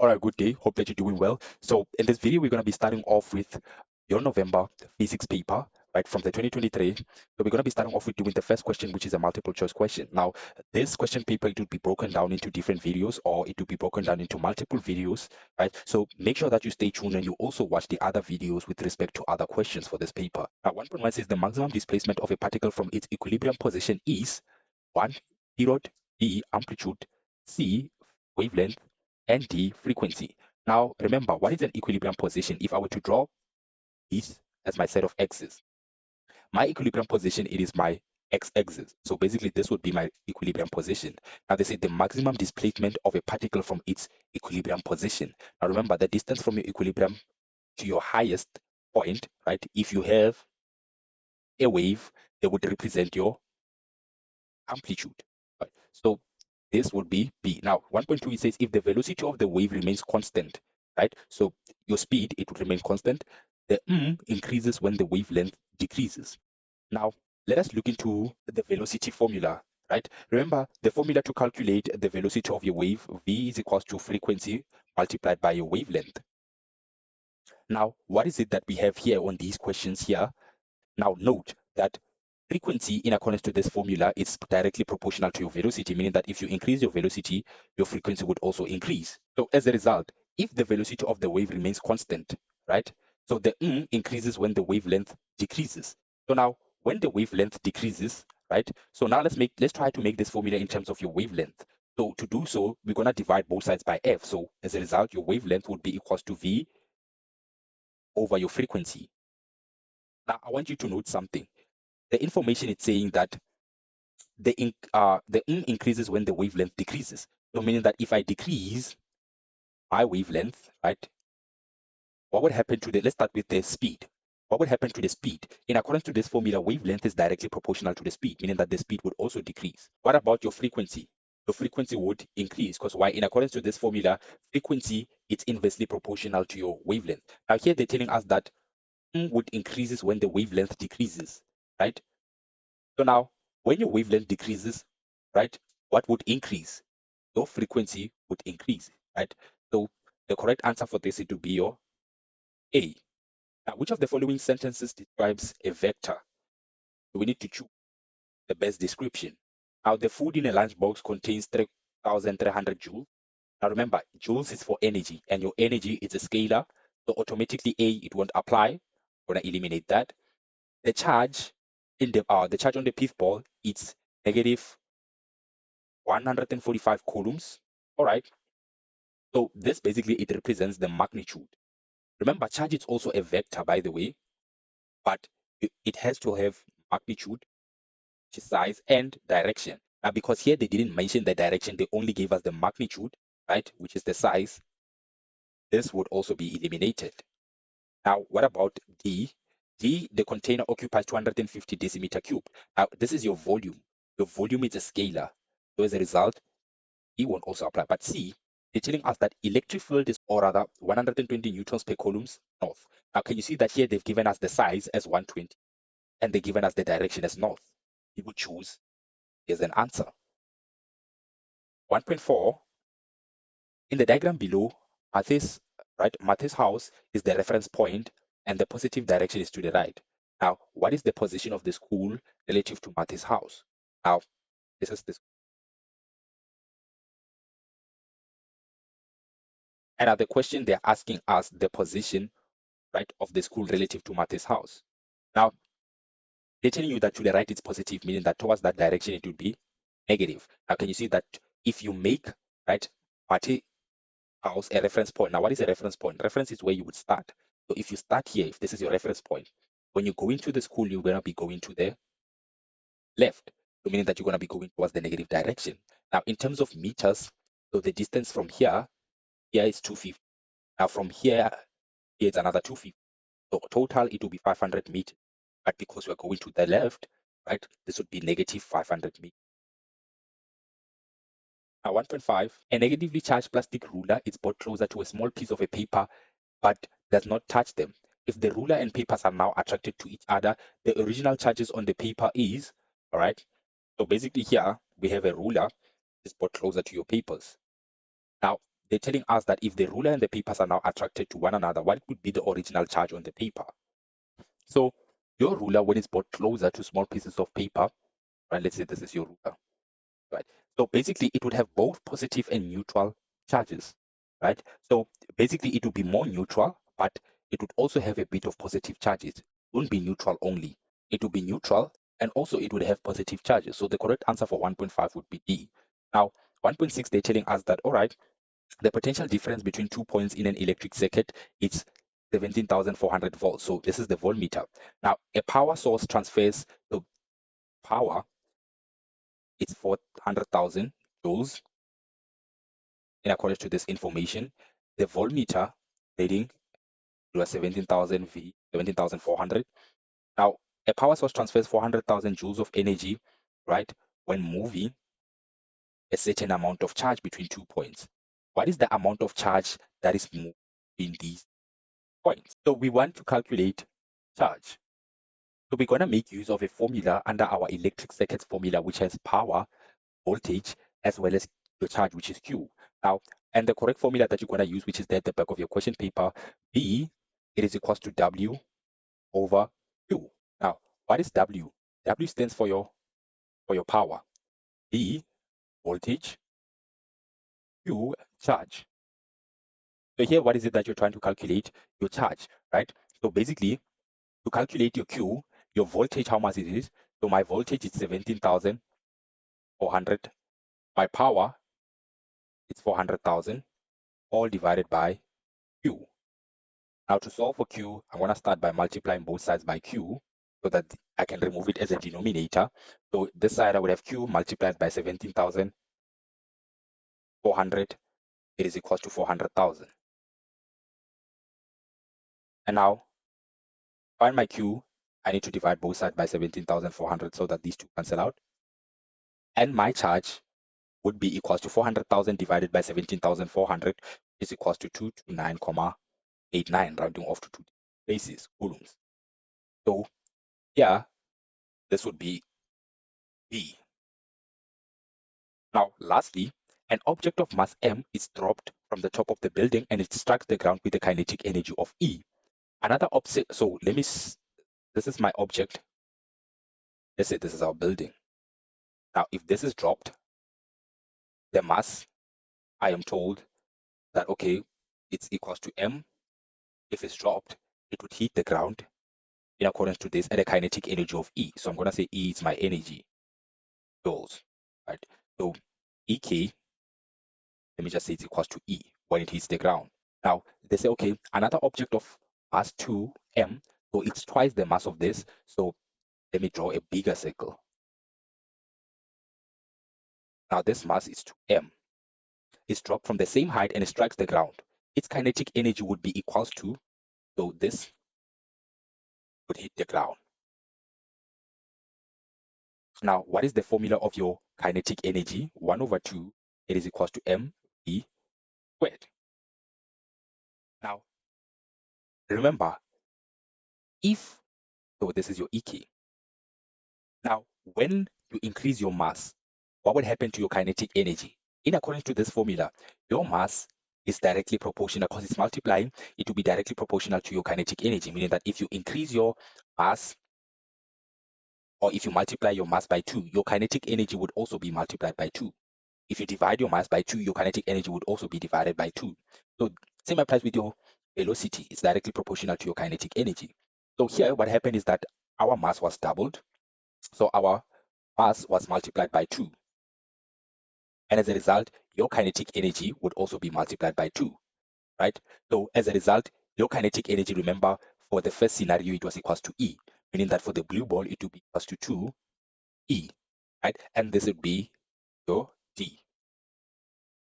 All right, good day. Hope that you're doing well. So in this video, we're going to be starting off with your November physics paper, right, from the 2023. So we're going to be starting off with doing the first question, which is a multiple choice question. Now, this question paper, it will be broken down into different videos, or it will be broken down into multiple videos, right? So make sure that you stay tuned and you also watch the other videos with respect to other questions for this paper. Now, 1.1 says the maximum displacement of a particle from its equilibrium position is 1, period, B, amplitude, C, wavelength, and D, frequency. Now, remember, what is an equilibrium position? If I were to draw this as my set of x's, my equilibrium position, it is my x-axis. So basically, this would be my equilibrium position. Now, they say the maximum displacement of a particle from its equilibrium position. Now, remember, the distance from your equilibrium to your highest point, right? If you have a wave, they would represent your amplitude. Right? So this would be B. Now, 1.2, it says if the velocity of the wave remains constant, right? So your speed, it would remain constant. The increases when the wavelength decreases. Now, let us look into the velocity formula, right? Remember, the formula to calculate the velocity of your wave, V is equals to frequency multiplied by your wavelength. Now, what is it that we have here on these questions here? Now, note that frequency, in accordance to this formula, is directly proportional to your velocity, meaning that if you increase your velocity, your frequency would also increase. So as a result, if the velocity of the wave remains constant, right? So the increases when the wavelength decreases. So now when the wavelength decreases, right? So now let's try to make this formula in terms of your wavelength. So to do so, we're gonna divide both sides by f. So as a result, your wavelength would be equals to v over your frequency. Now I want you to note something. The information is saying that the increases when the wavelength decreases. So meaning that if I decrease my wavelength, right, what would happen to the, let's start with the speed. What would happen to the speed? In accordance to this formula, wavelength is directly proportional to the speed, meaning that the speed would also decrease. What about your frequency? Your frequency would increase because why? In accordance to this formula, frequency it's inversely proportional to your wavelength. Now here they're telling us that would increases when the wavelength decreases, right? So now when your wavelength decreases, right, what would increase? Your frequency would increase, right? So the correct answer for this is to be your A. Now, which of the following sentences describes a vector? We need to choose the best description. Now, the food in a lunchbox contains 3,300 joules. Now, remember, joules is for energy, and your energy is a scalar. So automatically A, it won't apply. We're gonna eliminate that. The charge in the charge on the pith ball, it's negative 145 coulombs. All right. So this basically it represents the magnitude. Remember, charge is also a vector, by the way, but it has to have magnitude, size, and direction. Now, because here they didn't mention the direction, they only gave us the magnitude, right, which is the size. This would also be eliminated. Now, what about D? D, the container occupies 250 decimeter cube. Now, this is your volume. Your volume is a scalar. So as a result, E won't also apply. But C, they're telling us that electric field is, or rather, 120 newtons per coulombs north. Now, can you see that here they've given us the size as 120 and they've given us the direction as north? We would choose as an answer. 1.4, in the diagram below, Matthew's house is the reference point and the positive direction is to the right. Now, what is the position of the school relative to Matthew's house? Now, this is this. And now the question they're asking us the position, right, of the school relative to Matthew's house. Now, they're telling you that to the right it's positive, meaning that towards that direction it would be negative. Now, can you see that if you make, right, Matthew's house a reference point? Now, what is a reference point? Reference is where you would start. So if you start here, if this is your reference point, when you go into the school, you're going to be going to the left, so meaning that you're going to be going towards the negative direction. Now, in terms of meters, so the distance from here is 250. Now, from here it's another 250. So total, it will be 500 meters. But because we're going to the left, right, this would be negative 500 meters. Now, 1.5, a negatively charged plastic ruler is brought closer to a small piece of a paper, but does not touch them. If the ruler and papers are now attracted to each other, the original charges on the paper is, all right. So basically here we have a ruler is brought closer to your papers. Now, they're telling us that if the ruler and the papers are now attracted to one another, what would be the original charge on the paper? So your ruler, when it's brought closer to small pieces of paper, right? Let's say this is your ruler, right? So basically, it would have both positive and neutral charges, right? So basically, it would be more neutral, but it would also have a bit of positive charges. It wouldn't be neutral only. It would be neutral, and also it would have positive charges. So the correct answer for 1.5 would be D. Now, 1.6, they're telling us that, all right, the potential difference between 2 points in an electric circuit is 17,400 volts. So this is the voltmeter. Now, a power source transfers the power, it's 400,000 joules in accordance to this information. The voltmeter reading was 17,000 V, 17,400. Now, a power source transfers 400,000 joules of energy, right, when moving a certain amount of charge between 2 points. What is the amount of charge that is moved in these points? So we want to calculate charge. So we're going to make use of a formula under our electric circuits formula, which has power, voltage, as well as your charge, which is Q. Now, and the correct formula that you're going to use, which is there at the back of your question paper, B, it is equals to W over Q. Now, what is W? W stands for your power. B, voltage. Q, charge. So here, what is it that you're trying to calculate? Your charge, right? So basically, to calculate your Q, your voltage, how much it is. So my voltage is 17,400. My power, it's 400,000, all divided by Q. Now to solve for Q, I'm going to start by multiplying both sides by Q so that I can remove it as a denominator. So this side I would have Q multiplied by 17,400. It is equal to 400,000. And now find my Q. I need to divide both sides by 17,400 so that these two cancel out. And my charge would be equal to 400,000 divided by 17,400 is equal to 229,89, rounding off to 2 bases, coulombs. So yeah, this would be B. Now, lastly, an object of mass m is dropped from the top of the building and it strikes the ground with a kinetic energy of E. Another object, so this is my object. Let's say this is our building. Now, if this is dropped, the mass, I am told that, okay, it's equals to m. If it's dropped, it would hit the ground in accordance to this at a kinetic energy of E. So I'm going to say E is my energy, joules, right? So EK, let me just say it's equals to E when it hits the ground. Now, they say, okay, another object of mass 2m, so it's twice the mass of this. So let me draw a bigger circle. Now, this mass is 2m. It's dropped from the same height and it strikes the ground. Its kinetic energy would be equals to, so this would hit the ground. Now, what is the formula of your kinetic energy? 1 over 2, it is equals to mv squared. Now, remember, so this is your EK. Now, when you increase your mass, what would happen to your kinetic energy? In accordance to this formula, your mass is directly proportional because it's multiplying. It will be directly proportional to your kinetic energy, meaning that if you increase your mass or if you multiply your mass by 2, your kinetic energy would also be multiplied by 2. If you divide your mass by 2, your kinetic energy would also be divided by 2. So same applies with your velocity. It's directly proportional to your kinetic energy. So here what happened is that our mass was doubled. So our mass was multiplied by 2. And as a result, your kinetic energy would also be multiplied by 2, right? So as a result, your kinetic energy, remember, for the first scenario, it was equals to E, meaning that for the blue ball, it would be equals to 2E, right? And this would be your D.